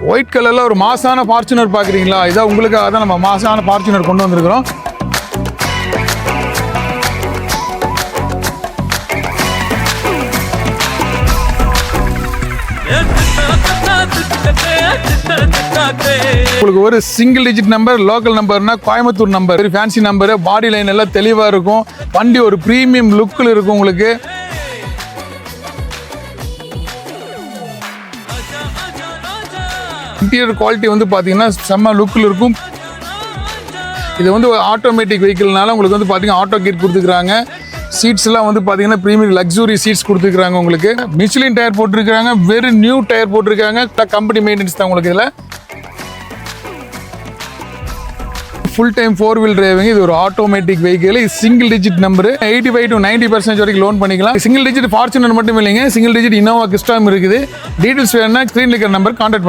White கலர்ல ஒரு மாசான ஃபார்ச்சுனர் பாக்குறீங்களா? இதான் உங்களுக்காக தான் நம்ம மாசான ஃபார்ச்சுனர் கொண்டு வந்திருக்கிறோம். உங்களுக்கு ஒரு சிங்கிள் டிஜிட் நம்பர், லோக்கல் நம்பர்னா கோயம்புத்தூர் நம்பர், ஒரு ஃபேன்சி நம்பர், பாடி லைன் எல்லாம் தெளிவா இருக்கும். வண்டி ஒரு பிரீமியம் லுக்கில் இருக்கும். உங்களுக்கு இன்டீரியர் குவாலிட்டி வந்து பார்த்தீங்கன்னா செம்ம லுக்கில் இருக்கும். இது வந்து ஆட்டோமேட்டிக் வெஹிக்கிள்னால உங்களுக்கு வந்து பார்த்தீங்கன்னா ஆட்டோ கீட் கொடுத்துருக்காங்க. சீட்ஸ் எல்லாம் வந்து பார்த்தீங்கன்னா ப்ரீமியம் லக்ஸுரி சீட்ஸ் கொடுத்துருக்காங்க. உங்களுக்கு மிச்லின் டயர் போட்டிருக்காங்க, வெரி நியூ டயர் போட்டிருக்காங்க. கம்பெனி மெயின்டெனன்ஸ் தான் உங்களுக்கு. இதில் ஃபுல் டைம் 4 வீல் டிரைவிங். இது ஒரு automatic vehicle. Single digit number, 85 to 90% வரைக்கும் லோன் பண்ணிக்கலாம். சிங்கிள் டிஜிட் ஃபார்ச்சுனர் மட்டும் இல்லைங்க, சிங்கிள் டிஜிட் இனோவா கிறிஸ்டாம் இருக்குது. டீடைல்ஸ் வேணும்னா ஸ்க்ரீன்ல இருக்கிற நம்பர் கான்டாக்ட் பண்ணுங்க.